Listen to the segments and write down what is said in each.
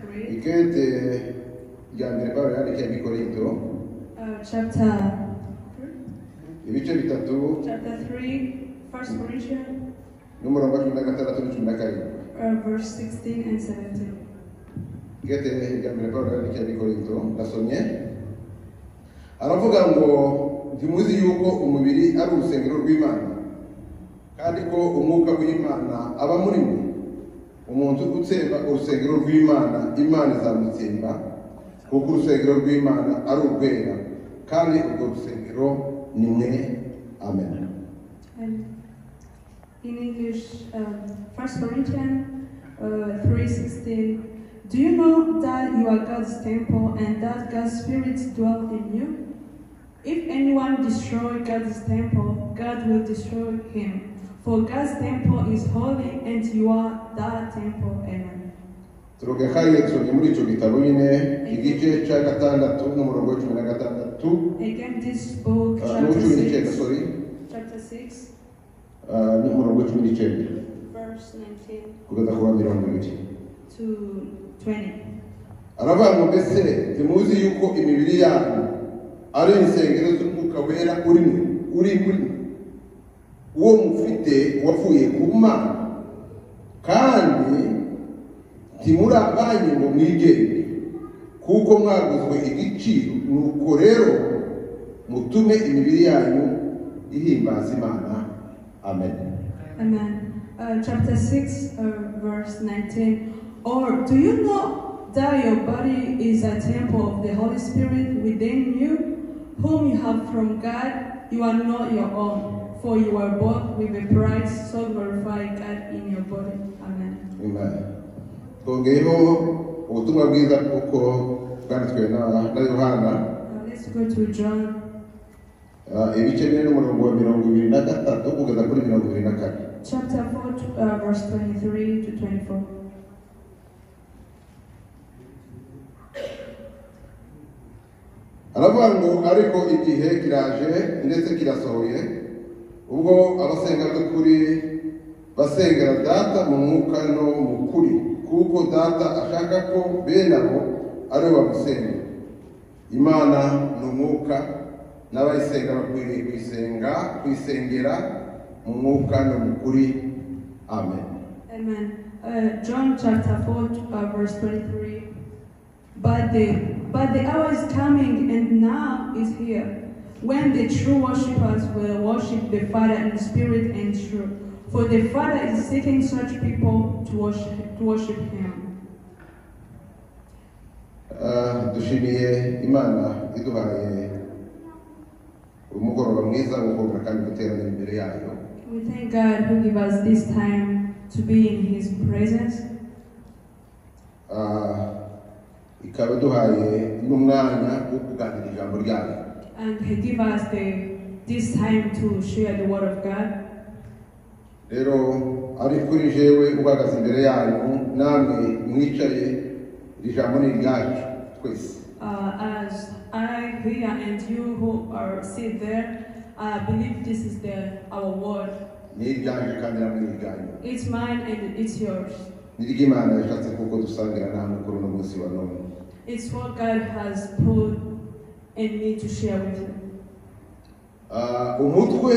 read Ikete ya mbere Pawulo yandikiye i Korinto chapter ibice bitatu 3, 1 Corinthians, n'umurongo wa 16 n'u17. verse 16 and 17. Ikete ya mbere Pawulo yandikiye i Korinto ndasomye. Aravuga ngo ntimuzi yuko umubiri ari urusengero rw'Imana kandi ko umwuka w'Imana aba muri mwe. Umuntu utsemba urusengero rw'Imana, Imana izamutsemba, kuko urusengero rw'Imana ari urwera kandi urwo rusengero ni mwe. Amen. And in English, 1 Corinthians 3:16. Do you know that you are God's temple and that God's Spirit dwells in you? If anyone destroys God's temple, God will destroy him. For God's temple is holy and you are that temple. Amen. Turogekaye tusomye muri ico gitabo nyine igice ca gatandatu n'umurongo wa 16. Again, this book, chapter 6, n'umurongo wa 19 verse 19 kugeza ku wa 20 to 20. aravuga ngo mbese ntimuzi yuko imibiri yanyu ari insengero z'umwuka wera uri muri mwe, uwo mufite wavuye ku Mana, kandi ntimuri abanyu ngo mwigenge, kuko mwaguzwe igiciro. Nuko rero mutume imibiri yanyu ihimbaza Imana. Amen. Amen. Chapter 6, verse 19. Or do you know that your body is a temple of the Holy Spirit within you, whom you have from God? You are not your own, for you are bought with a price, so glorify God in your body. Amen. Amen. Twongeyeho ubutumwa bwiza kuko bwanditswe na Yohana. Let's go to John. Ibice bine n'umurongo wa 23 kugeza kuri 24. Chapter 4, verse 23 to 24. Aravuga ngo ariko igihe kiraje ndetse kirasohoye ubwo abasenga by'ukuri basengera Data mu mwuka no mu kuri, kuko Data ashaka ko bene abo ari bamusenga. Imana ni umwuka, n'abayisenga bakwiriye kwisengera mu mwuka no mu kuri. Amen. Amen. John chapter 4, verse 23. But the hour is coming, and now is here, when the true worshippers will worship the Father in spirit and truth. For the Father is seeking such people to worship Him. Dushimiye Imana iduhaye umugoroba mwiza wo kumva kandi guterana imbere yayo. We thank God who gave us this time to be in His presence. Ikaba duhaye n'umwanya wo kuganira ijambo ryayo. And He gave us this time to share the word of God. Rero ari kuri jewe ubagaze imbere yayo, namwe mwicaye iri jambo ni ryacu twese. As I hear and you who are sit there, I believe this is our word. Ni iryanjye kandi namwe ni iryanyu. It's mine and it's yours. Ni iry'Imana yashatse kuko dusangira namwe kuri uno munsi wa none. It's what God has put in me to share with you. Umutwe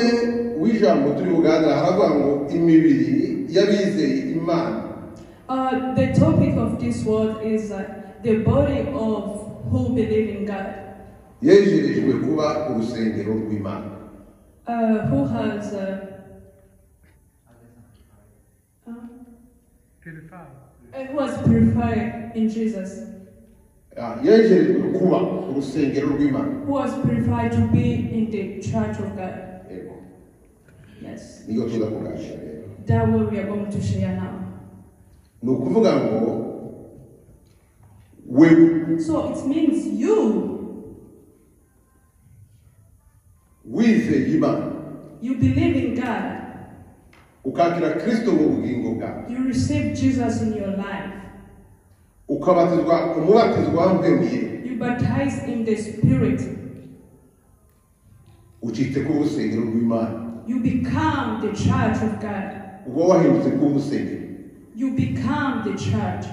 w'ijambo turi kuganira haravuga ngo imibiri y'abizeye Imana. The topic of this word is the body of who believe in God. Yejerejwe kuba urusengero rw'Imana. Who has who was purified in Jesus. Yejerejwe kuba urusengero rw'Imana. Who was purified to be in the church of God. Yes. Niyo tuza kuganira rero. That what we are going to share now. Ni ukuvuga ngo wewe. So it means you. Wizeye Imana. You believe in God. Ukakira Kristo mu bugingo bwawe. You receive Jesus in your life. Ukabatizwa umubatizo wamwemeye. You baptize in the Spirit. Ucitse ku rusengero rw'Imana. You become the church of God. Uba wahindutse ku rusengero. You become the church.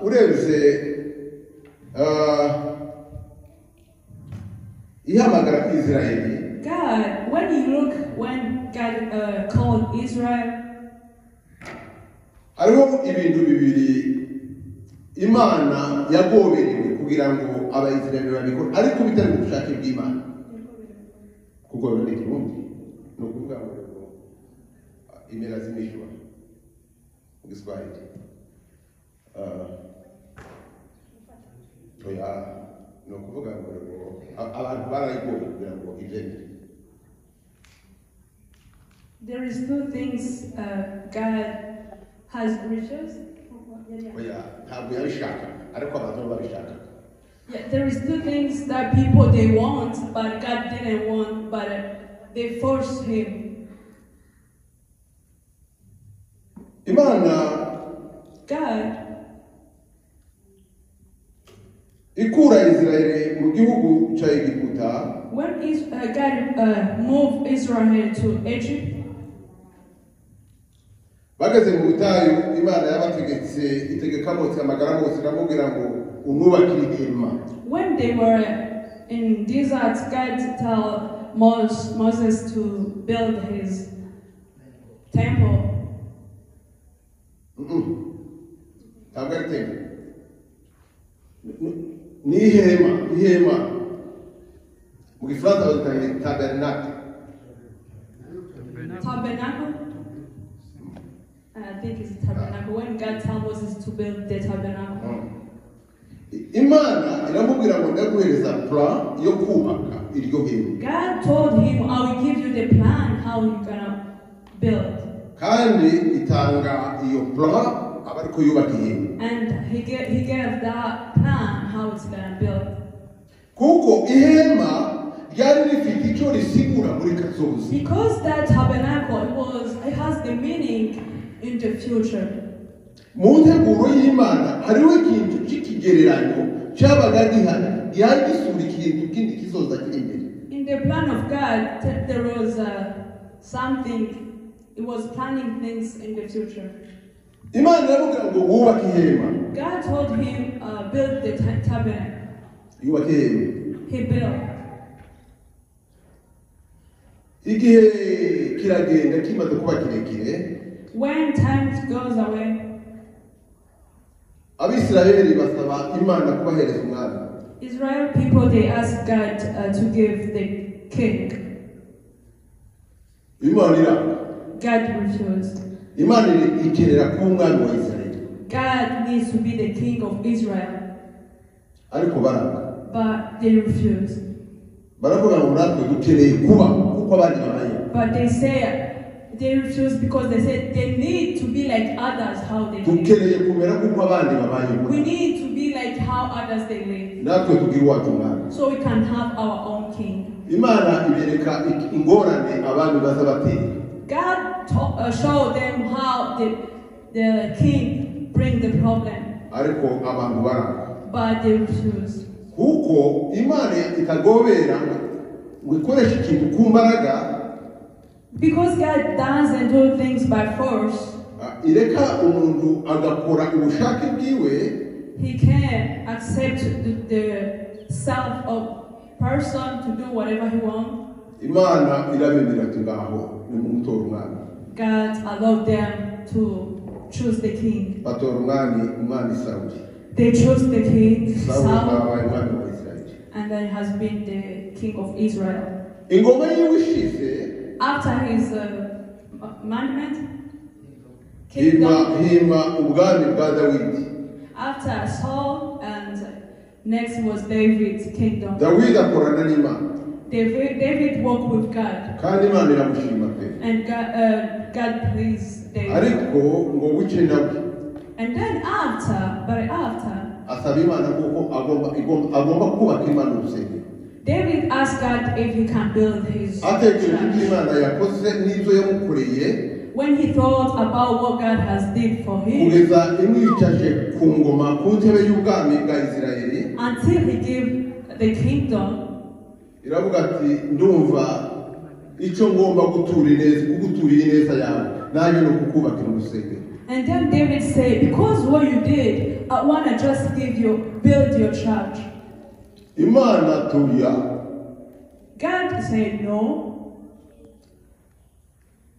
urebye ihamagara ku Israeli, God, when God called Israel, hariho ibintu bibiri Imana yagoberewe kugira ngo abayisirayeli babikore, ariko bitari mu bushake bw'Imana. Kugobera ni Kirundi, ni ukuvuga ngo imelazimishwa mu Kiswahili. Ni ukuvuga ngo abantu barayigoye kugira ngo ibyemere. There is two things God has refused. Ntabwo yabishaka, ariko abantu babishaka. Yeah, there is two things that people they want, but God didn't want, but they forced Him. Imana God ikura Israeli mu gihugu cya Egiputa, when God moved Israel to Egypt, bageze mu butayu, Imana yabategetse itegeka Mose amagara Mose iramubwira ngo umwubakire ihema. When they were in desert, God told Moses to build his temple. Ntabwo ari temple, ni ihema mu Gifaransa bazita tabernacle. Tabernacle? I think it's tabernacle. When God told Moses to build the tabernacle. Imana iramubwira ngo ndaguhereza plan yo kubaka iryo hema. God told him, I will give you the plan how you're gonna build. Kandi itanga iyo plan abariko yubaka ihema. And he gave that plan how it's gonna build. Kuko ihema ryari rifite icyo risigura muri kazoza. Because that tabernacle it has the meaning in the future. Mu nteguro y'Imana hariho ikintu cy'ikigereranyo cyabaga gihari gisura ikintu kindi kizoza kiri imbere. In the plan of God, there was something. It was planning things in the future. Imana iramubwira ngo wubake ihema. God told him build the tabernacle. Yubake ihema. He built. Igihe kiragenda kimaze kuba kirekire, when time goes away, Abisirayeli basaba Imana kubahereza umwami. Israel people, they ask God to give the king. Imana iranga. God refused. Imana ikenera kuba umwami wa Israeli. God needs to be the king of Israel. Ariko baranga. But they refused. Baravuga ngo natwe dukeneye kuba kuko abandi babaye. But they refuse because they said they need to be like others how they live. Dukeneye kumera kuko abandi babaye. We need to be like how others they live. Natwe tugira wacu umwami. So we can have our own king. Imana ibereka ingorane abandi baza batera. God showed them how the king bring the problem. Ariko abantu baranga. But they refused. Kuko Imana itagobera ngo ikoreshe ikintu ku mbaraga. Because God doesn't do things by force. Ireka umuntu agakora ubushake bwiwe. He can accept the self of person to do whatever he wants. Imana irabemera ati ngaho ni umutora umwami. God allowed them to choose the king. Batora umwami Sawuli. They chose the king Saul, Israel. and then has been the king of Israel. Ingoma yiwe ishize. After his management, kingdom. Hima ubwami bwa Dawidi. After Saul, and next was David's kingdom. Dawidi akorana n'Imana. David walked with God. Kandi Imana iramushima pe. And God pleased David. Ariko ngo wice nawe. And then after, asaba Imana kuko agomba kubaka Imana urusengero. David asked God if he can build his church. Imana yakoze n'ibyo yamukoreye. When he thought about what God has did for him, kugeza imwicaje ku ngoma ku ntebe y'ubwami bwa Isirayeli, until he gave the kingdom, iravuga ati ndumva icyo ngomba kugutura ineza yawe nanjye no kukubakira urusengero. And then David said, because what you did, I want to just build your church. Imana tuya. God said, no.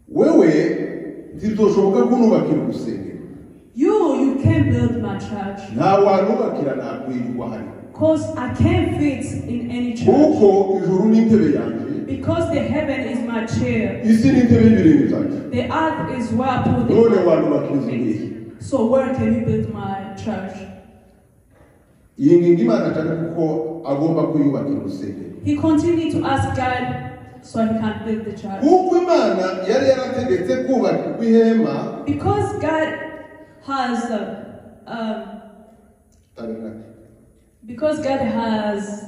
Wewe ntizoshoboka kunubakira urusengero. You can't build my church. Nta wanubakira nakwirwa hari. Because I can't fit in any church. Kuko ijuru n'intebe yanjye. Because the heaven is my chair. Isi n'intebe y'ibirenge byanjye. The earth is where I put None wanubakira inzu. So where can you build my church? Iyi ngingo Imana cyane kuko agomba kuyubakira urusengero. He continued to ask God so he can build the church. Kuko Imana yari yarategetse kubakirwa ihema. Because God has because God has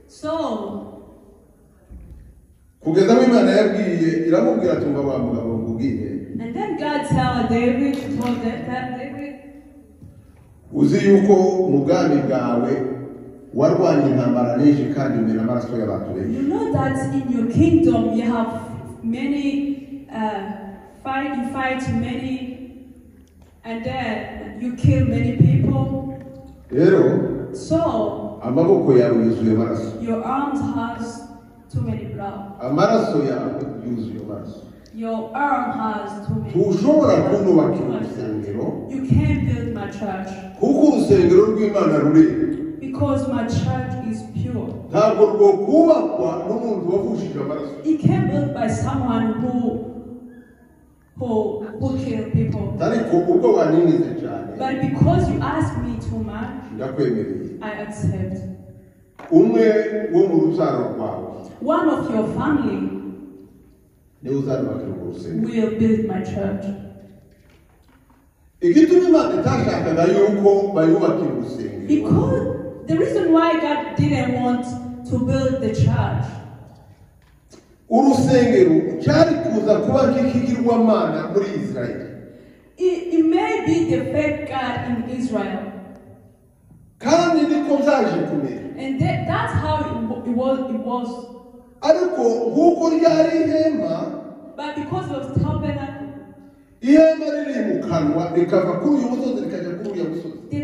so kugeza Imana yabwiye iramubwira tumva wa mugabo ngubwiye. And then God told David that David, uzi yuko umugambi bwawe warwanye intambara nyinshi kandi umena amaraso y'abantu benshi. You know that in your kingdom you have many you fight many, and then you kill many people. Rero so amaboko yawe yuzuye amaraso. Your arms has too many blood. Amaraso yawe yuzuye amaraso. Your arm has too many. Tushobora kunubakira urusengero. You can't build my church. Kuko urusengero rw'Imana ruri. Because my church is pure. Ntabwo rwo kubakwa n'umuntu wavushije amaraso. It can't built by someone who kill people. Ariko ubwo waninize cyane. But because you ask me too much, ndakwemereye. I accept. Umwe wo mu rubyaro rwawe. One of your family will build my church. Because the reason why God didn't want to build the church, it may be the fake God in Israel. And that's how it was. But because of tabernacle, the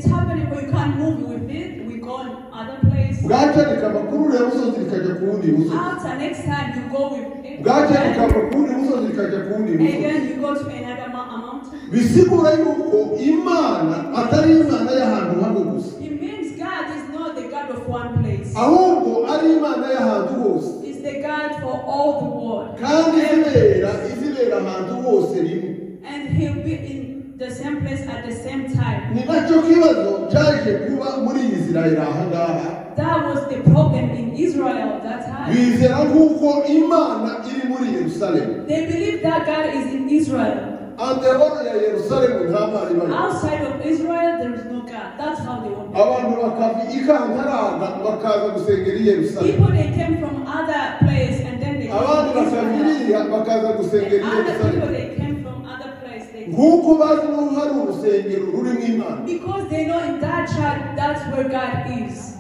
tabernacle, you can't move with it. We go on other place. After next time you go with it. Again you go to another mountain. It means God is not the God of one place. It's the God for all the world. And he'll be in the same place at the same time. That was the problem in Israel at that time. They believe that God is in Israel. Outside of Israel, there is no God. That's how they want to. People, they came from other places and then they came to Israel. Other people, they came from other places. Because they know in that church, that's where God is.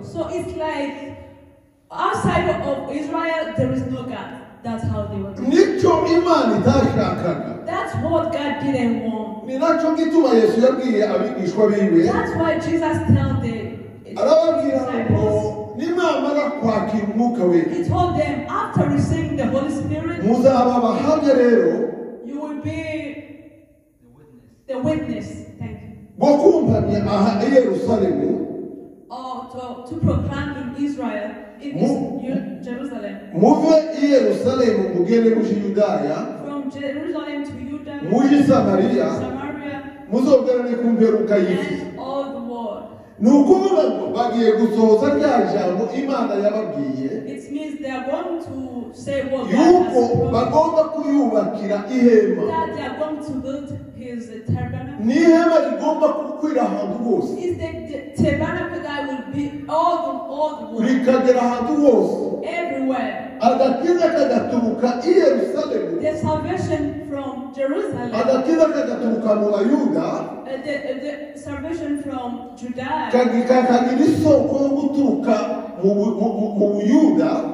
So it's like outside of Israel there is no God. That's how they were doing. That's what God didn't want. That's why Jesus told the disciples. He told them after receiving the Holy Spirit, you will be the witness. Thank you. Or to proclaim in Israel, in Jerusalem. From Jerusalem to Judah, Samaria, and all the world. ni ukuvuga ngo bagiye gusohoza rya jambo Imana yababwiye It means they are going to say what God yuko has promised. bagomba kuyubakira ihema That they are going to build His tabernacle. ni ihema rigomba gukwira ahantu hose Is the tabernacle that will be all the world, rikagera ahantu hose everywhere. agakiza kagaturuka i Yerusalemu The salvation from Jerusalem, agakiza kagaturuka mu Bayuda the salvation from Judah, kakagira isoko yo guturuka mu Buyuda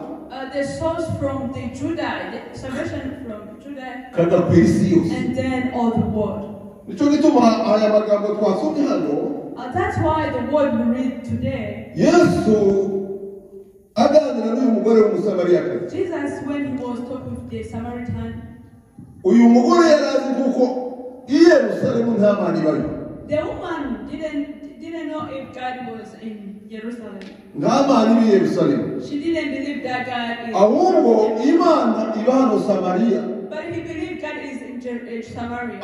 the source from the Judah, the salvation from Judah, kagakwira isi yose and then all the world. nicyo gituma aya magambo twasomye hano That's why the word we read today, Yesu aganira n'uyu mugore w'umusamariyakazi Jesus, when he was talking with the Samaritan, uyu mugore yari azi kuko i Yerusalemu nta Mana ibayo the woman didn't know if God was in Jerusalem. nta Mana iba i Yerusalemu She didn't believe that God is. ahubwo Imana iba hano Samariya But he believed God is in Samaria.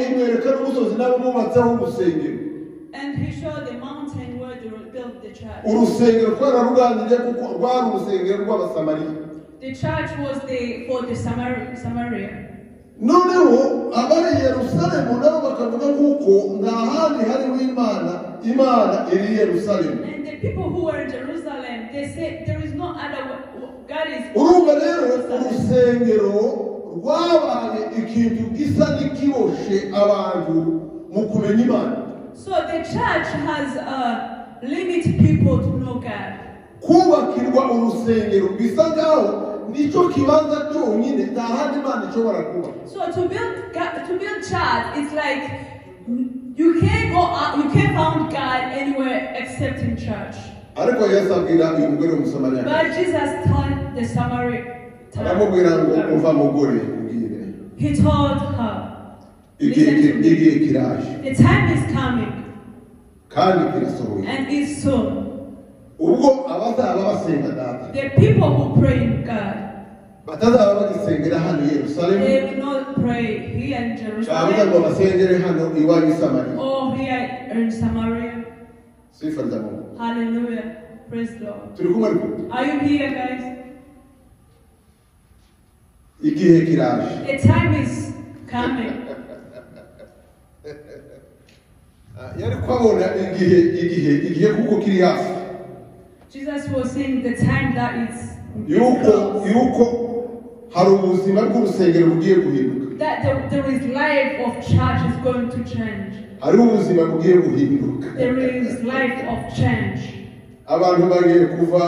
imwereka n'umusozi nawe bubatseho urusengero And he showed the mountain where they built the church. urusengero twararuganiriye kuko rwari urusengero rw'abasamariya The church was for the Samaria. noneho abari i Yerusalemu nabo bakavuga kuko nta handi hariho Imana iri i Yerusalemu And the people who were in Jerusalem, they said there is no other way. God is. urumva rero urusengero rwabaye ikintu gisa n'ikiboshe abantu mu kumenya Imana So the church has limited people to know God. kubakirwa urusengero bisa nkaho nicyo kibanza cyonyine nta handi Imana ishobora kuba So to build church, it's like you can't go out, you can't find God anywhere except in church. ariko Yesu abwira uyu mugore w'umusamariya But Jesus told the Samaritan, aramubwira ngo umva mugore ubwire he told her, igihe kiraje the time is coming kandi kirasohoye and it's soon. ubwo abazaba basenga data The people who pray in God, batazaba bagisengera hano i Yerusalemu they will not pray here in cyangwa ngo Jerusalem basengere hano iwanyu i Samariya or here in Samaria. sifa za Mungu Hallelujah. Praise the Lord. turi kumwe ariko Are you here, guys? igihe kiraje The time is coming. yari kwabona igihe kuko kiri hafi Jesus was saying the time that is yuko hari ubuzima bw'urusengero bugiye guhinduka that there is life of church is going to change. hari ubuzima bugiye guhinduka There is life of change. abantu bagiye kuva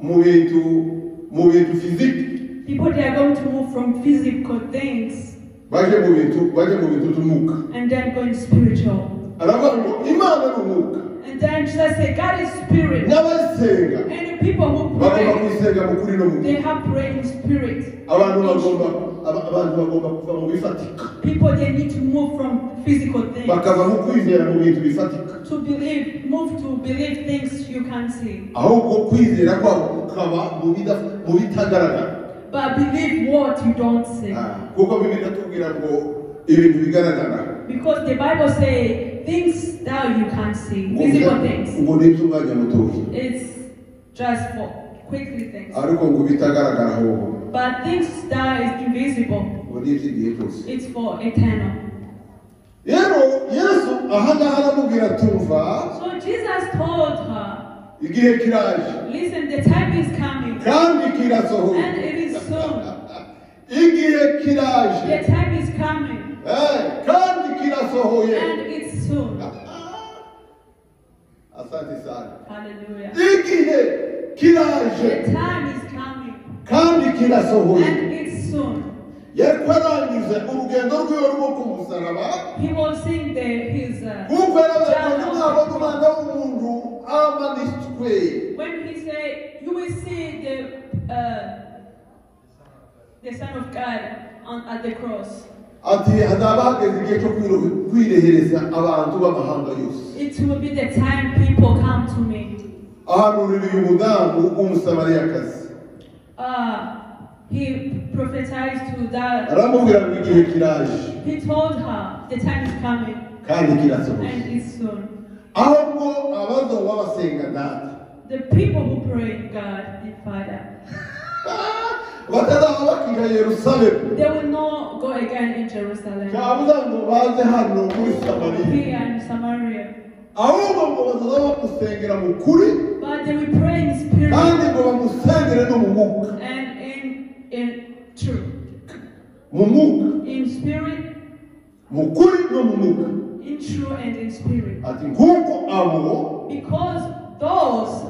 mu bintu fiziki People, they are going to move from physical things baje mu bintu by'umwuka and then going spiritual. aravuga ngo Imana ni umwuka And then Jesus said, God is spirit. n'abayisenga And the people who bagomba pray, kuyisenga mu kuri no mu they have prayed in spirit. abantu bagomba kuva mu bifatika People, they need to move from physical things bakava mu kwizera mu bintu bifatika to believe, move to believe things you can't see. ahubwo kwizera kwabo kukaba mu bitagaragara But believe what you don't see. kuko Bibiliya iratubwira ngo ibintu bigaragara Because the Bible says things that you can't see, physical things. ngo ni iby'umwanya mutoya It's just for quickly things. ariko ngo bitagaragara ahubwo But things that is invisible, ngo ni iby'igihe cyose it's for eternal. rero Yesu ahangaha aramubwira tumva So Jesus told her, igihe kiraje listen, the time is coming kandi kirasohoye and it is soon. igihe kiraje The time is coming kandi kirasohoye and it's soon. asante sana Hallelujah. igihe kiraje The time is coming kandi kirasohoye and it's soon. yariko arangiza urugendo rwiwe rwo ku musaraba He was seeing his kuko yaravuze ngo journal. nimwabona umwana w'umuntu amanitswe When he said, you will see the Son of God at the cross. ati hazaba hageze igihe cyo kwirehereza abantu b'amahanga yose It will be the time people come to me. ahanurira uyu mudamu w'umusamariyakazi He prophesied to that. aramubwira ngo igihe kiraje He told her the time is coming kandi kirasohoye and it's soon. ahubwo abazoba basenga data The people who pray God the Father, batazaba bakija Yerusalemu they will not go again in Jerusalem. cyabuza ngo baze hano muri Samariya Here in Samaria. ahubwo ngo bazaba bamusengera mu kuri But they will pray in spirit kandi ngo bamusengere no mu mwuka and in truth. mu mwuka In spirit, mu kuri no mu mwuka in truth and in spirit. ati nk'uko abo Because those,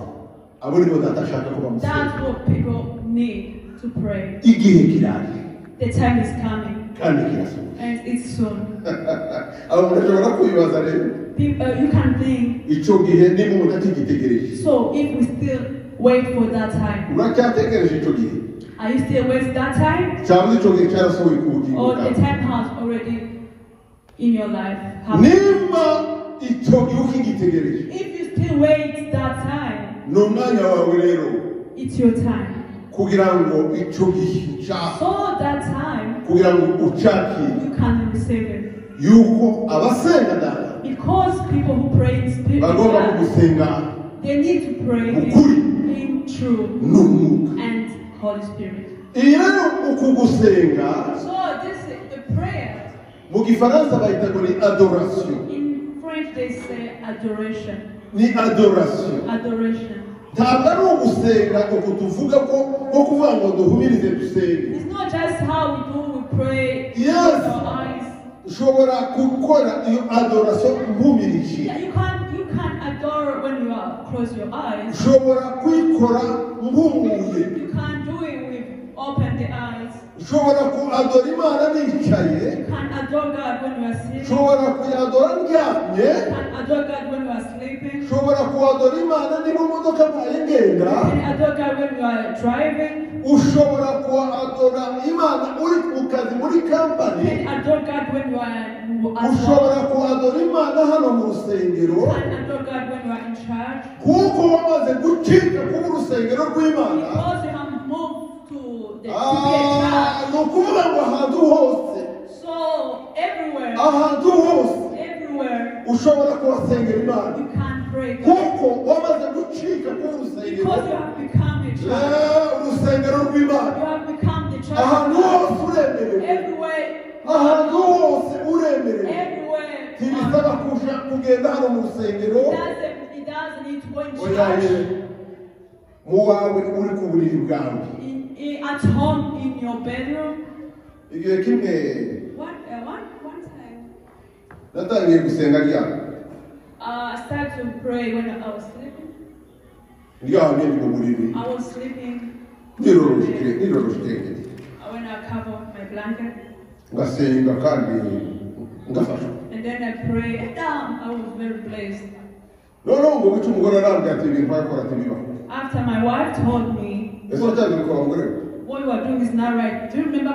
abo nibo data ashaka ko bamusengera that's what people need to pray. igihe kiraje The time is coming kandi kirasohoye and it's soon. abo murashobora kwibaza rero People, you can think, icyo gihe niba umuntu atigitegereje so if we still wait for that time, uracyategereje icyo gihe are you still waiting that time? cyangwa icyo gihe cyarasohoye ku bugingo Or the bwawe time has already in your life happened? nimba icyo gihe ukigitegereje If you still wait that time, ni umwanya wawe rero it's your time. kugira ngo icyo gihe ushaka So that time, kugira ngo ucyakire you can receive it. yuko abasenga data Because people who pray in spirit, bagomba God, kugusenga they need to pray in truth n'umwuka and Holy Spirit. iyi rero ukugusenga So this is the prayer. mu gifaransa bahita ngo ni adoration In French they say adoration. ni adoration Adoration. ntabwo ari ugusenga uku tuvuga ko nko kuvuga ngo duhumirize dusenge It's not just how we do, we pray Yes. with our eyes. ushobora gukora iyo adoration mpumirije Yeah, you can adore when you are close your eyes. ushobora kuyikora mpumuye You can do it with open the eyes. ushobora kuadora imana nicaye You can adore God when you are sleeping. ushobora kuyadora ndyamye You can adore God when you are sleeping. ushobora kuadora imana niba imodoka mbaye ngenda You can adore God when you are driving. ushobora kuadora imana uri mu kazi muri You kampani can adore God when you are at ushobora work. kuadora imana hano mu rusengero You can adore God when you are in church. kuko wamaze gucika kuba urusengero rw'imana Because you have moved to be a church. ni ukuvuga ngo ahantu hose So everywhere, ahantu hose everywhere, ushobora kuhasengera imana you can pray God. kuko wamaze gucika kuba urusengero Because you have become a church. urusengero rw'imana You have become the church. ahantu of God. hose uremerewe Everywhere, ahantu hose uremerewe everywhere. ntibisaba kuja kugenda hano mu rusengero It doesn't need to go in oyaye church. mu wawe uri ku buriri bwawe At home, in your bedroom. igihe kimwe One time, natangiye gusenga ryama I started to pray when I was sleeping. ryamye ndi mu buriri I was sleeping niroroshye when I covered my blanket. ngasenga kandi ngafashwa And then I prayed. I was very blessed. noneho ngo bice umugore arambwira ati ibintu wakora ntibibaho After my wife told me, ese uracyabikora umugore we what you are doing is not right. Do you remember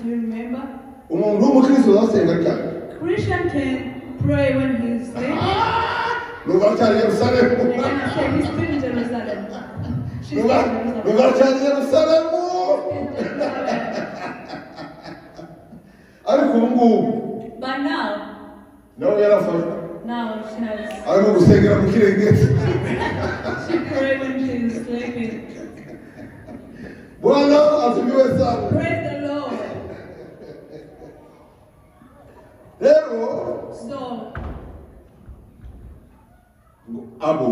do you remember? umuntu w'umukristo azasenga ryama Christian can pray when he's sleeping. nuba cyari Yerusalemu And then I said, he's still in Jerusalem. She's still in Jerusalem. nuba cyari Yerusalemu ariko ubu ngubu But now yarafashwe she has, arimo gusengera mu kirengeti she prays when she's sleeping. bwana asifiwe sana Praise the Lord. rero So, abo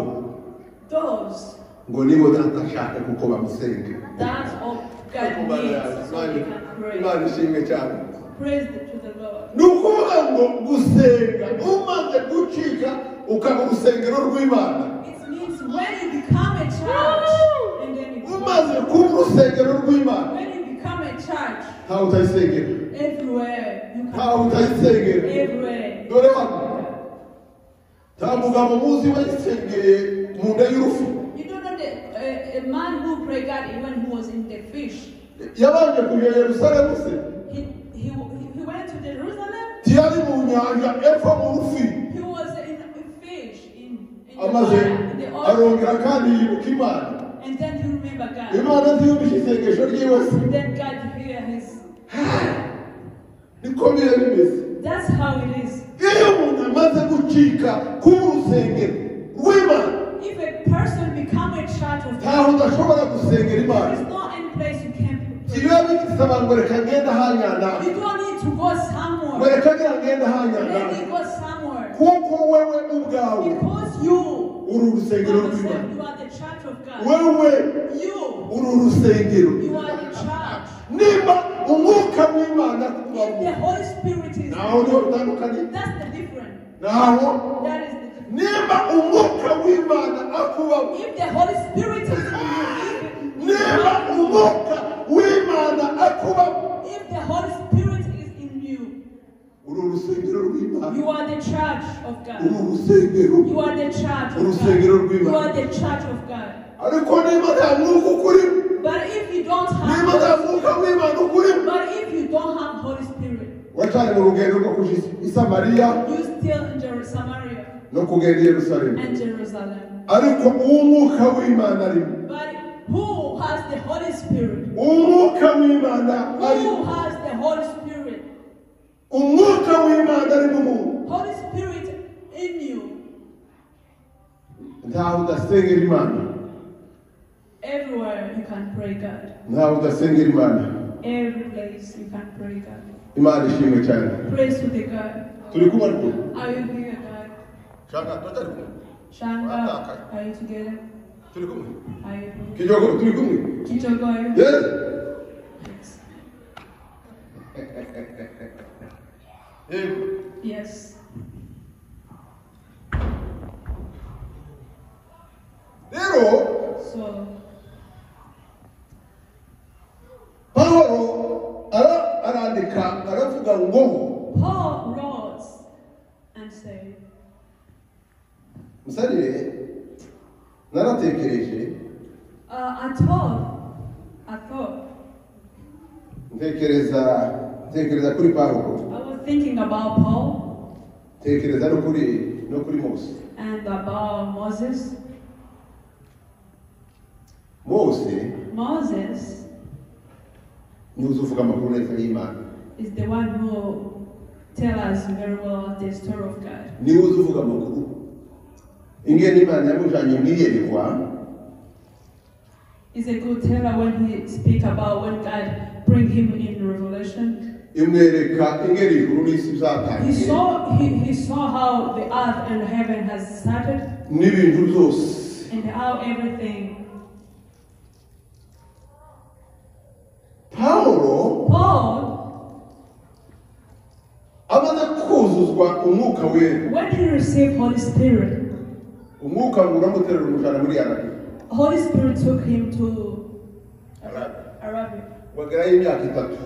those, ngo nibo data ashaka kuko bamusenga that's all God needs so we can pray. imana ishimwe cyane Praise to the Lord. ni ukuvuga ngo gusenga umaze gucika ukaba urusengero rw'imana It means when you become a church, and then you umaze kuba urusengero rw'imana when you become a church, ntawe utayisengera everywhere you ntawe can utayisengera everywhere. dore hano nta mugabo muzi wayisengeye mu nda y'urufu You don't know a man who prayed God even who was in the fish. yabanje kujya Yerusalemu se He went to Jerusalem. ntiyari mu nyanja epfo mu rufi He was in a fish in the amaze ocean. arongera kandi yibuka imana And then he remembered God. imana ntiyumvishe isengesho ryiwe se And then God heard his. niko biba bimeze That's how it is. Iyo umuntu amaze gucika k'urusengero rw'Imana, If a person becomes a child of ntaho God, udashobora gusengera there Imana. is no any place you can pray. Kibiba bigisaba ngo reka ngende ahanyana, You don't need to go ngo somewhere. reka ngende ahanyana, Let me go somewhere. kuko wewe ubwawe Because you uri urusengero are rw'Imana. you are the church of God. Wewe You uri urusengero. you are the church. Niba umwuka w'Imana If kubaho, the Holy Spirit is naho niho bitandukanye. that's the difference. Naho That is the difference. niba umwuka w'Imana akubaho, If the Holy Spirit is in niba you, umwuka w'Imana akubaho, if the Holy Spirit is in you, uri urusengero rw'Imana. you are the church of Uri God. urusengero. You are the church of Urusengero God. rw'Imana. You are the church of God. Ariko niba nta mwuka ukurimo, But if you don't niba nta have mwuka w'Imana ukurimo, but if you don't have Holy Spirit, wacane mu rugendo rwo kuja i Samariya you still in Samaria no kugenda i Yerusalemu. and Jerusalem. Ariko umwuka w'Imana arimo, But who has the Holy Spirit? umwuka w'Imana Who arimo, has the Holy Spirit? umwuka w'Imana ari mu muntu. Holy Spirit in you. Ntaho udasengera Imana, Everywhere you can pray God. ntaho udasengera Imana. Every place you can pray God. Imana ishimwe cyane. Praise to the God. Turi kumwe ariko Are you here, God? shaka tutari kumwe, Shanga, are you together? turi kumwe Are you? kijogo, turi kumwe. Kichogo, are you? Yes. Yes. Rero So, Pawulo arandika aravuga ngo Paul wrote and said, musarire naratekereje I thought, ntekereza kuri Pawulo, I was thinking about Paul tekereza no kuri Mose. and about Moses. Moses niwe uvuga amakuru neza y'Imana, is the one who tells us very well the story of God. niwe uvuga amakuru ingene Imana yamujanye mwiyerekwa, He's a good teller when he speaks about when God bring him in Revelation. imwereka ingene ijuru n'isi byatangiye, He saw how the earth and heaven has started n'ibintu byose. and how everything. Paul, amaze kuzuzwa umwuka wera, when he received Holy Spirit, umwuka ngo uramuterera umujana muri Arabiya. Holy Spirit took him to Arabia. Wagerayo imyaka 3.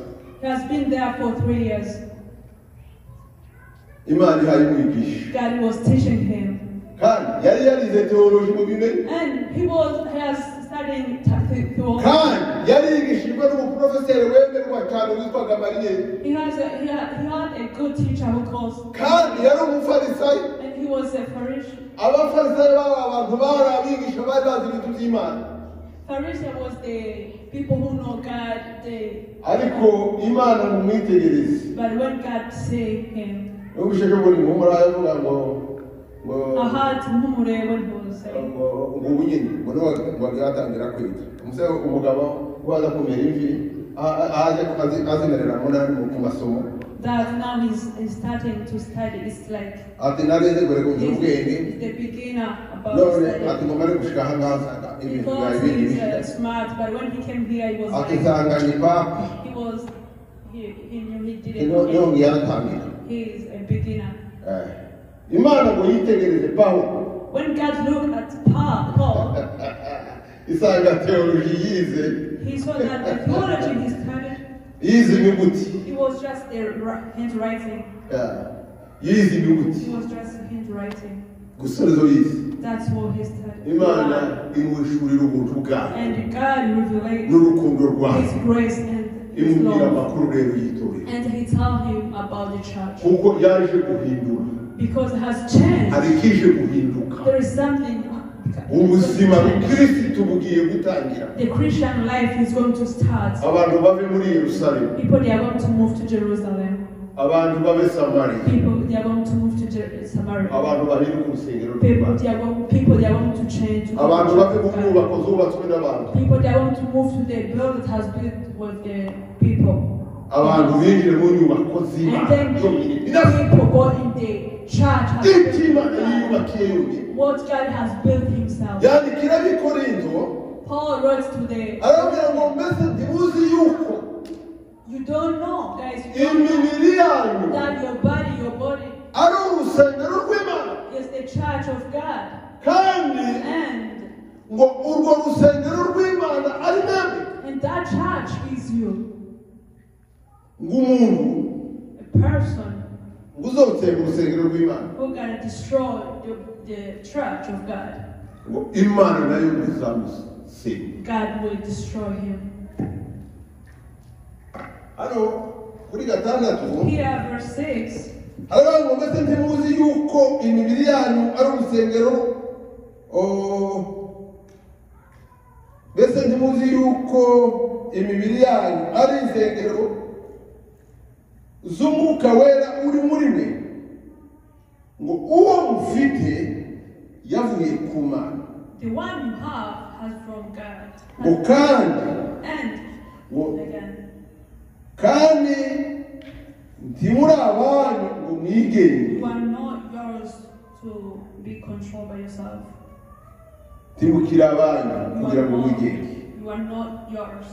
He has been there for 3 years. Imana ihaye umwigisha, God was teaching him. kandi yari yarize teoloji mu bimenyi, And he has studying theology. kandi yari yigishijwe n'umuprofeseri wemerwa cyane witwa Gamaliyeli, He had a good teacher who calls, kandi yari umufarisayo. and he was a Pharisee. Abafarisayo baba abantu bari abigisha bari bazi ibintu by'Imana, Pharisee was the people who know God. ariko Imana mu mwitegereze But when God saved him, ubishije ngo ni mu avuga ngo I heard Mumure when he was saying, ngo ubunyine ngo yatangira kwiga umusore umugabo waza kumera imvi azimerera mu masomo, that now he's starting to study. It's like ati nareze gore ngo ubwenge he's the beginner about none studying. ati ngomare gushika hangaza ibintu bya Because ibindi he's bishika, smart, but when he came here, he was ati like, nsanganye papa he knew he didn't niyo know. yatangira. He is a beginner. Imana ngo yitegereze Pawulo, When God looked at Paul, isanga teoloji yize, he saw that the theology he studied, yize inyuguti, it was just the handwriting. yize inyuguti It was just handwriting. gusorezo yize. That's what he studied. Imana imwishurira ubuntu bwayo And God revealed n'urukundo rwayo, His grace and His imubwira love. amakuru rero yitorera, And He told him about the church. kuko yaje guhindura, Because it has changed. hari ikije guhinduka. There is something. Ubuzima bw'Kristo bugiye gutangira, The Christian life is going to start. abantu bave muri Yerusalemu People, they are going to move to Jerusalem. abantu babe Samaria. People, they are going to move to Samaria. Abantu bahinduka urusengero People, rw'Imana. they are going to change. Abantu bave mu nyubako zubatswe n'abantu. People, they are going to move to the building that has built with the people. Abantu binjire mu nyubako And z'Imana. then people go in the church. Has what God has built himself. Yandikira ab'Ikorinto, Paul wrote to the. arababwira ngo mbese ntimuzi yuko You don't know, guys. You don't know imibiri yanyu that your body ari urusengero rw'Imana, is the church of God. kandi And ngo urwo rusengero rw'Imana ari mwebwe. that church is you. Ngo umuntu A person ngo uzotsemba urusengero rw'Imana, who can destroy the church of God. ngo Imana nayo izamusenya. God will destroy him. Hano kuri gatandatu Here, verse 6. haravuga ngo mbese ntimuzi yuko imibiri yanyu ari urusengero mbese ntimuzi yuko imibiri yanyu ari insengero z'umwuka wera uri muri mwe, ngo uwo mufite yavuye ku Mana, The one you have has from God. ngo kandi And ngo again, kandi ntimuri abanyu ngo mwigenge. you are not yours to be controlled by yourself. Ntimukiri abanyu You kugira are ngo not, mwigenge. you are not yours.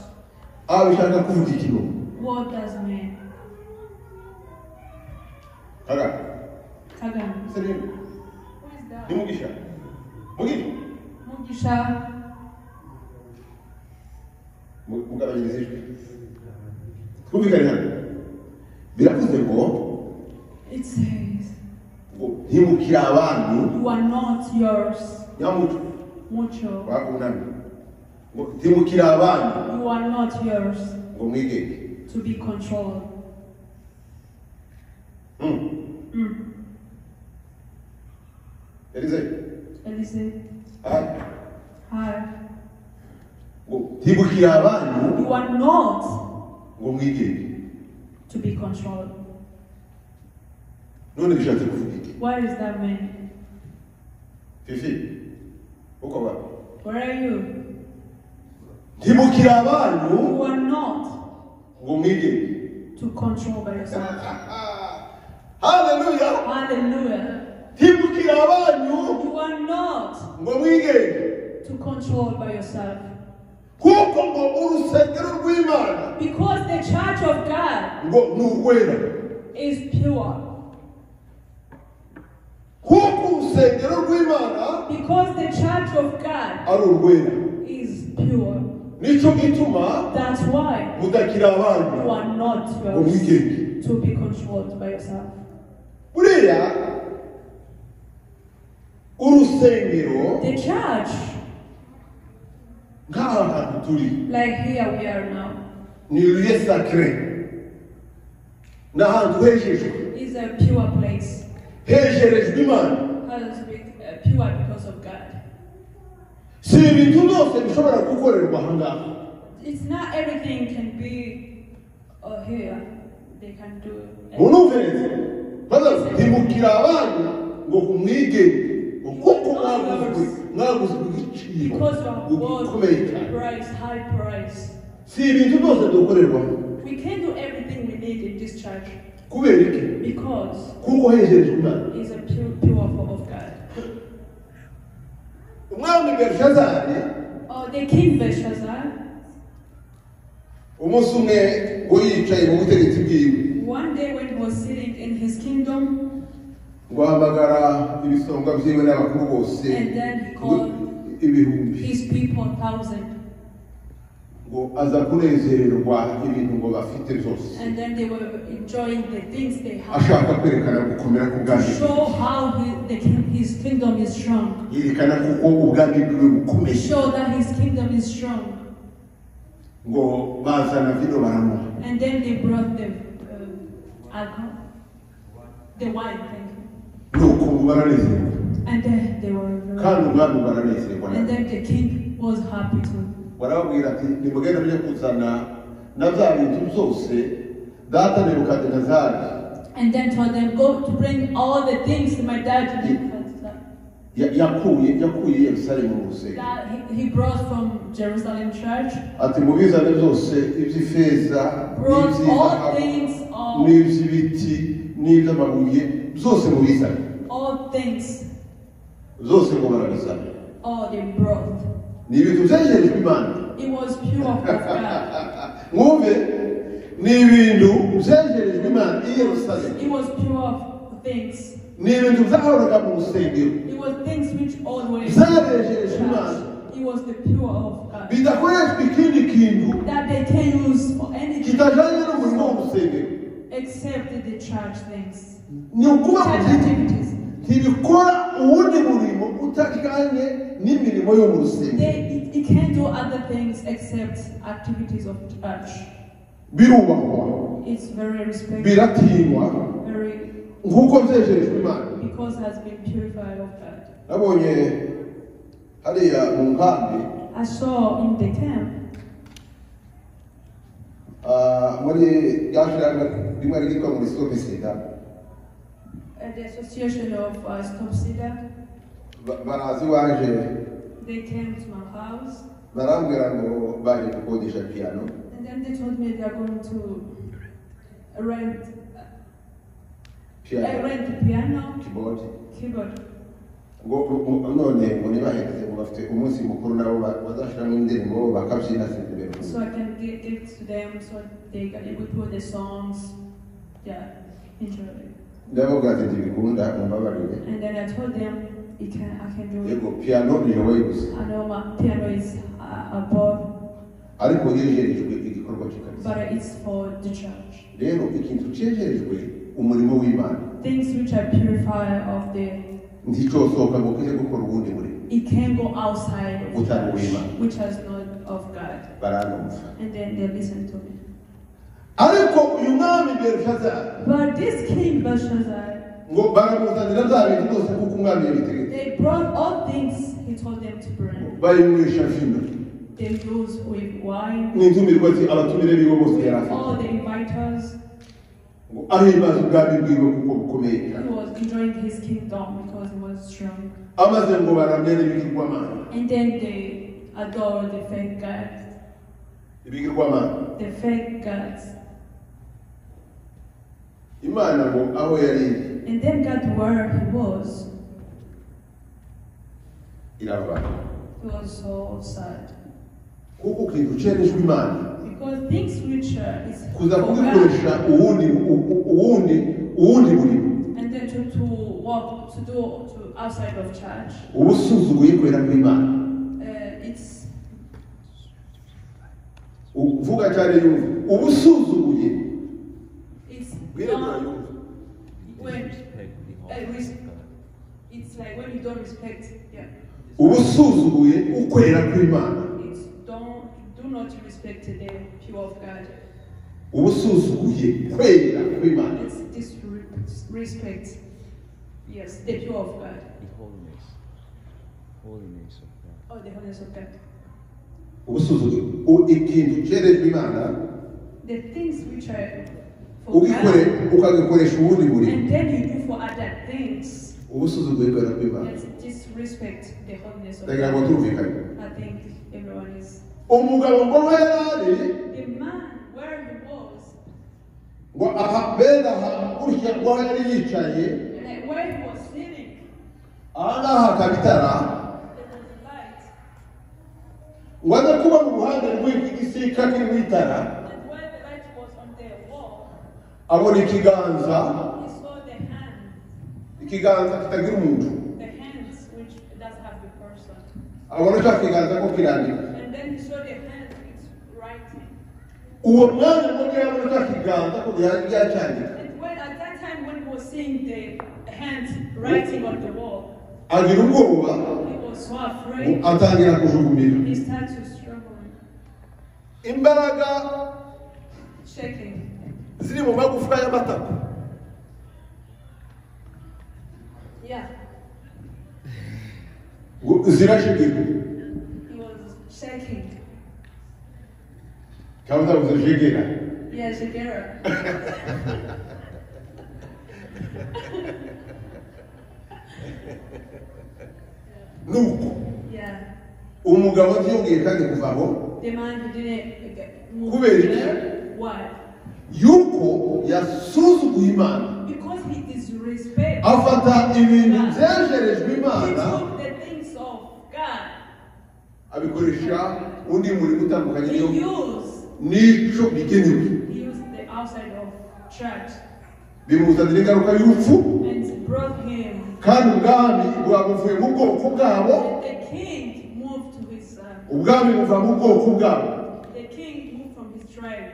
Bishaka kuvuga ikintu What does it mean? kaga Kagan. seri Who is that? nimugisha mugisha Mugisha. mugabanyiriza ijwi twumvikane hano. Biravuze ngo It says, ngo ntimukiri abanyu you are not yours. nyamuco Mucho. bakunamye ngo ntimukiri abanyu You are not yours ngo mwigenge. to be controlled. Elize Elise. Hi. ngo ntimukiri abanyu You are not ngo mwigenge. to be controlled. None bishatse kuvuga iki? What does that mean? Fifi uko ba Where are you? ntimukiri abanyu You are not ngo mwigenge. to control by yourself. Hallelujah. Hallelujah. Ntimukiri abanyu You are not ngo mwigenge, to control by yourself. kuko ngo urusengero rw'Imana Because the church of God ngo ni urwera, is pure. kuko urusengero rw'Imana Because the church of God ari urwera. is pure. Nicyo gituma That's why mudakiri you abanyu are not ngo yours mwigenge. to be controlled by yourself. Buriya urusengero The church, nk'aha hantu turi like here we are now, ni lieu sacré, ni ahantu hejejwe, is a pure place. hejerejwe Imana. Has been pure because of God. Si ibintu byose bishobora gukorerwa aha ngaha. It's not everything can be here. They can do. Munumve neza maze ntimukiri abanyu ngo kumwigenge, ngo kuko mwaguzwe igiciro Because you gikomeye have cyane. price, high price. Si ibintu byose dukorerwamo. We can't do everything we need in this church Kubera iki? because Kuko hejerejwe Imana. it's a pure form of God. Umwami Belshazari The king Belshazzar, umunsi umwe ngo yicaye mu butegetsi bwiwe, one day when he was sitting in his kingdom, ngo ahamagara ibisonga byiwe n'abakuru bose and then he called ibihumbi, his people 1,000, ngo aza kunezererwa ibintu ngo bafite byose, and then they were enjoying the things they had. ashaka kwerekana gukomera To k'ubwami bwe, show how his kingdom is strong. yerekana kuko ubwami bwiwe To bukomeye. show that his kingdom is strong. Ngo bazana vino baramuha, And then they brought the alcohol, the wine, thank you. nuko ngo baranezerwa, And then they were, kandi umwami baranezerwa and nawe. then the king was happy too. Barababwira ati nimugende mujye kuzana na bya bintu byose data Nebukadinezari And then told them, go to bring all the things my dad did. yakuye Yerusalemu mu rusengero. That he brought from Jerusalem church. Ati mubizane byose iby'ifeza Brought all things of n'iby'ibiti n'iby'amabuye byose mubizane. all things. Zose ngo barabizana. All they brought. Ni ibintu byegerejwe Imana. It was pure of God. Mwumve ni ibintu byegerejwe Imana i Yerusalemu. It was pure of things. Ni ibintu byahoraga mu rusengero. It was things which always byegerejwe Imana. it was the pure of God. Bidakoreshwa ikindi kintu That they can use for anything kitajyanye n'umurimo w'urusengero. except the church things. Ni ukuba Church activities. ntibikora uwundi murimo utajyanye n'imirimo yo mu rusengero. It can't do other things except activities of church. Birubahwa, It's very respected, biratinywa, very nk'uko byegerejwe Imana. because has been purified of God. Nabonye hariya mu nkambi I saw in the camp muri ryashiraga rimwe ryitwa muri Stop Sida. at the association of Stop Sida. Barazi waje They came to my house barambwira ngo baje gukodesha piano. and then they told me they are going to rent the piano, keyboard. ngo none ngo nibaheze ngo bafite umunsi mukuru nabo bazashiramo indirimbo bakabyina sentibero. So I can give it to them so they can able to put the songs. Yeah, enjoy it. Ndavuga ati ndibikunda mumbabarire. And then I told them I can do it. Yego piano niyoboye gusa. I know my piano is above, Ariko yegerejwe igikorwa cy'Imana. but it's for the church. Rero ikintu cyegerejwe umurimo w'Imana. Things which are purified of the, Nticosohoka ngo kije gukora ubundi murimo. it can go outside of Utari church, uw'Imana. which is not of God. Baranumva. And then they listen to me. Ariko uyu mwami Belshazar But this king Belshazzar, ngo baramuzanira bya bintu byose kuko umwami yabitegetse. they brought all things he told them to bring. Bayinywesha vino. They used with wine, N'intumirwa ati abatumire bibo bose with yari afite. all the inviters. Ngo ahimbaza ubwami bwiwe kuko bukomeye He cyane. was enjoying his kingdom because he was strong. Amaze ngo baramye n'ibigirwamana. And then they adore the fake gods. Ibigirwamana. The fake gods. Imana ngo aho yari iri And then God, where he was irava. he was so sad. Kuko ikintu cyerejwe Imana Because things which is kuza for God, kubikoresha uwundi murimo. and then to walk, to do to outside of church, Ubusuzuguye kwera kw'Imana. it's Uvuga cyane yumva. Ubusuzuguye bwira not yumva. when it's like when you don't respect, yeah. Ubusuzuguye ukwera kw'Imana. It's do not respect the pure of God. Ubusuzuguye kwera kw'Imana. It's disrespect, yes, the pure of God. The holiness of God. Oh, the holiness of God. Ubusuzuguye ikintu cyerejwe Imana The things which are for ugikore God, ukagikoresha ubundi murimo. and then you do for other things. Ubusuzuguye kwera kw'Imana. Let's disrespect the holiness of Ndagira ngo God. turumvikane. I think everyone is. Umugabo ngo yarari The man where he was, ngo aha benda kurya ngo yari yicaye like where he was sitting, ahangaha kabitara there was light, ngo aze kuba mu ruhande rw'igisika kiri mu itara and where the light was on the wall, abona ikiganza he saw the hand, kitagira umuntu the hands which does have the person, abona cya kiganza ko kirandika. and then he saw the hand it's writing. Uwo mwanya mugihe abona cya kiganza ko yacyandika And when at that time when he was seeing the hand writing on the wall, agira ubwoba he was so afraid. atangira kujugumirira. He started to struggle, Imbaraga shaking. ziri mu magufwa y'amatako Yeah, zirashigirwa he was shaking. cyangwa utavuze jegera. Yeah, Shakira. nuko Yeah. umugabo ntiyongeye kandi kuvaho The man who didn't move Kubera iki? there. Why? yuko yasuzuguye Imana Because he disrespected. afata ibintu God. byejerejwe He Imana took the things of God. abikoresha undi murimo utandukanye He niyo used bigenewe the outside of church bimuzanira ingaruka y'urupfu and brought him. kandi ubwami bwamuvuye mu bwoko bwabo The king moved to his. ubwami buva mu bwoko bwabo The king moved from his tribe.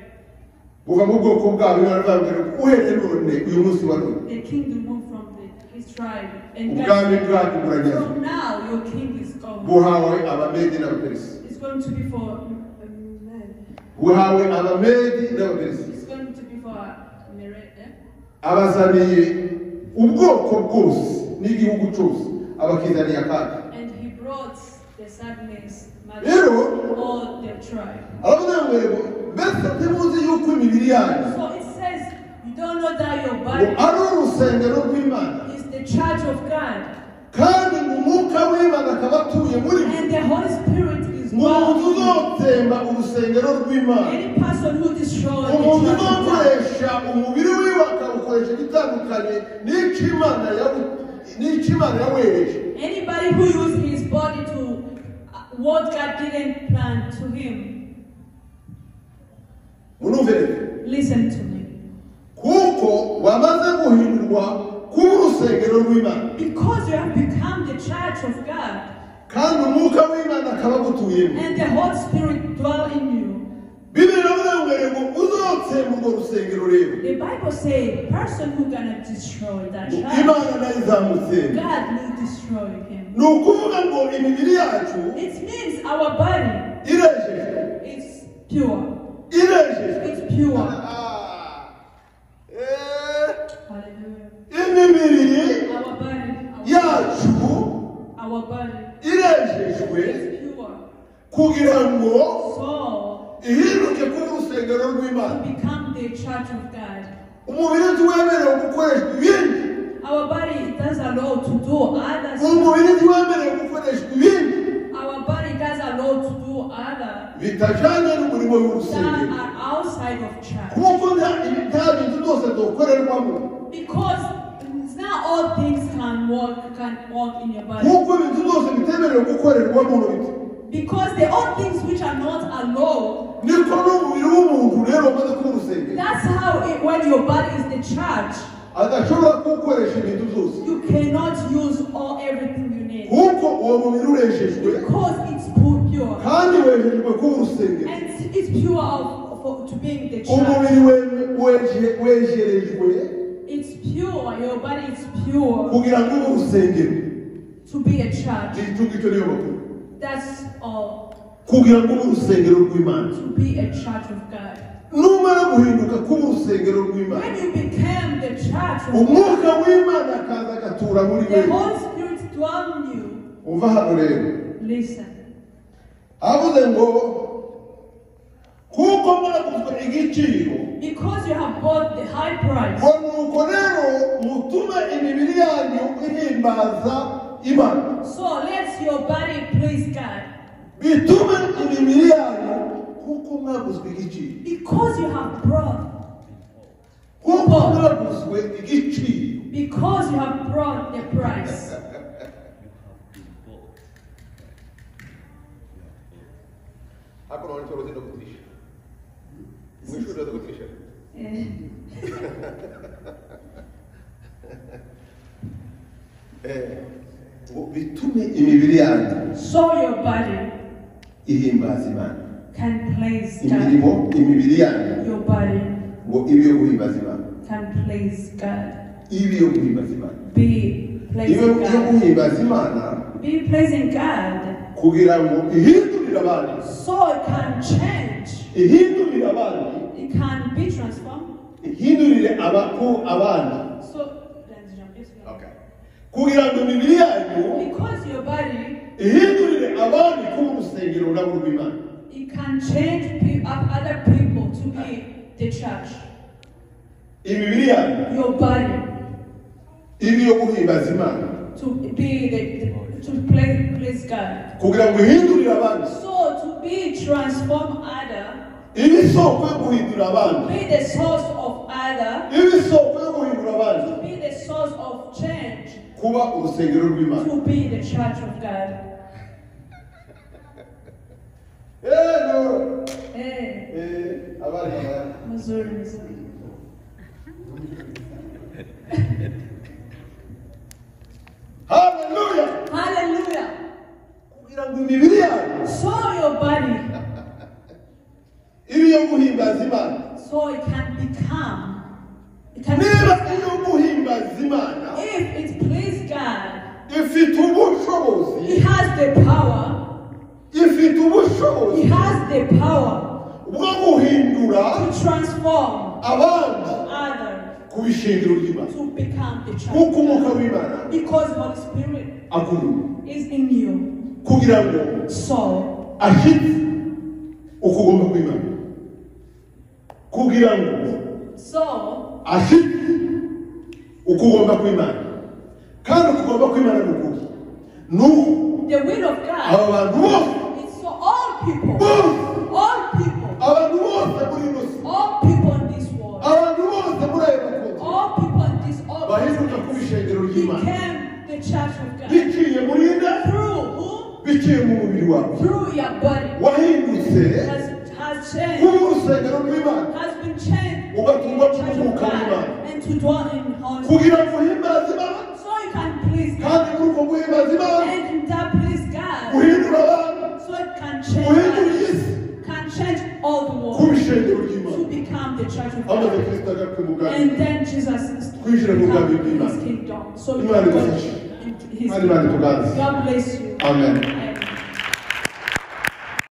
buva mu bwoko bwabo baravuga ngo uhereye none uyu munsi wa none The kingdom moved from his tribe. And ubwami God bwacu said, burageze from now your king is gone. buhawe abamedi n'abaperesi It's going to be for buhawe abamedi n'abaperesi It's going to be for abazaniye ubwoko bwose n'igihugu cyose abakizaniye akaga and he brought the sadness, rero all the tribe. aravuga ngo mbese ntimuzi yuko imibiri yanyu So it says, you don't know that your ngo body ari urusengero rw'Imana is the church of God, kandi ngo umwuka w'Imana akaba atuye muri mwe and the Holy Spirit is ngo umuntu God. uzotsemba urusengero rw'Imana Any person who destroys the umuntu church of God, uzokoresha umubiri wiwe akawukoresha igitandukanye n'icyo Imana yawereje anybody who uses his body to what God didn't plan to him, murumve rero listen to me. kuko wamaze guhindurwa kuba urusengero rw'Imana Because you have become the church of God, kandi umwuka w'Imana akaba agutuyemo and the Holy Spirit dwell in you. Bibiri iravuga ngo uzotsemba urwo rusengero rero The Bible says, person who gonna destroy that church, Imana nayo izamutsemba God will destroy him. ni ukuvuga ngo imibiri yacu It means our body irejejwe is pure. irejejwe It's pure. imibiri Our body, yacu our body irejejwe is pure. kugira ngo So ihinduke kuba urusengero rw'Imana become the church of God. umubiri ntiwemerewe gukoreshwa ibindi Our body does allow to do other stuff. umubiri ntiwemerewe gukoreshwa ibindi Our body does allow to do other bitajyanye n'umurimo that w'urusengero are outside of church. kuko nta bintu byose dukorerwamo Because it's not all things can work in your body. nk'uko ibintu byose bitemerewe gukorerwamo n'ibiti Because the all things which are not allowed, niko n'umubiri w'umuntu rero umaze kuba urusengero that's how when your body is the church, adashobora kuwukoresha ibintu byose you cannot use everything you need. kuko uwo mubiri urejejwe Because it's pure. kandi wejejwe kuba urusengero And it's pure to being the church. umubiri wejerejwe It's pure. Your body is pure kugira ngo ube urusengero to be a church. icyo ngicyo niyo makuru That's all. kugira ngo ube urusengero rw'Imana To be a church of God. numara guhinduka kuba urusengero rw'Imana When you became the church of umwuka God, w'Imana akaza agatura muri the wewe Holy Spirit dwell in you. umva hano rero Listen. avuze ngo kuko mwaguzwe igiciro Because you have bought the high price, ngo nuko rero mutume imibiri yanyu ihimbaza Imana so let your body please God. bitume imibiri yanyu kuko mwaguzwe igiciro Because you have brought, kuko mwaguzwe igiciro because you have brought the price. hapo walicho rozendo kutisha mwisho ndio kutisha bitume imibiri yanyu So your body ihimbaza Imana can please imirimo God. imibiri yanyu Your body ngo ibe yo guhimbaza Imana can please God. ibe yo guhimbaza Imana Be ibe pleasing yo God. guhimbaza Imana Be pleasing God. kugira ngo ihindurire abandi So it can change. ihindurire abandi It can be transformed. ihindurire abandi So, kugira ngo imibiri yanyu because your body, ihindurire abandi kuba urusengero nabo rw'Imana it can change other people to be the church. imibiri yanyu Your body ibe yo guhimbaza Imana to be to please God. kugira ngo uhindurire abandi So to be transform other, ibisoko yo guhindura abandi be the source of other, ibisoko yo guhindura abandi be the source of change, kuba urusengero rw'Imana to be the church of God. abari Missouri. haleluya Hallelujah. kugira ngo imibiri yawe So your body, ibe iyo guhimbaza Imana so it can become, it can niba be, iyo guhimbaza Imana if it please God, ifite ubushobozi He has the power, ifite ubushobozi He has the power bwo guhindura to transform abandi others ku bishingiro ry'Imana to become the church kuko of umwuka God. w'Imana Because Holy Spirit akurura is in you. kugira ngo So, ashyitse ukugomba kw'Imana kugira ngo so ashyitse ukugomba kw'Imana kandi ukugomba kw'Imana ni ukuri nuko the will of aba God bantu bose is for all people. bose All people. abantu bose muri ino si All people in this world. abantu bose muri ayo makungu All people in this bahinduka ku world bishengero ry'Imana became the church of God. biciye muri nde Through who? biciye mu mubiri wawe Through your body. wahindutse Has changed. kuba urusengero rw'Imana Has been changed. ugatungwa The church of n'umwuka God. w'Imana And to dwell in Holy kugira Spirit. ngo uhimbaze Imana So you can please God. kandi muri uko guhimbaza Imana And in that please God. guhindura abantu So it can change guhindura others. isi Can change all the ku world. bishengero To ry'Imana become the church of amaze God. Kristo agaruka mu bwami And then Jesus is Kwinjira mu bwami become bw'Imana. His kingdom. So we Imana can go idufashe. into His Imana kingdom. ituganze. God bless you. Amen. Amen.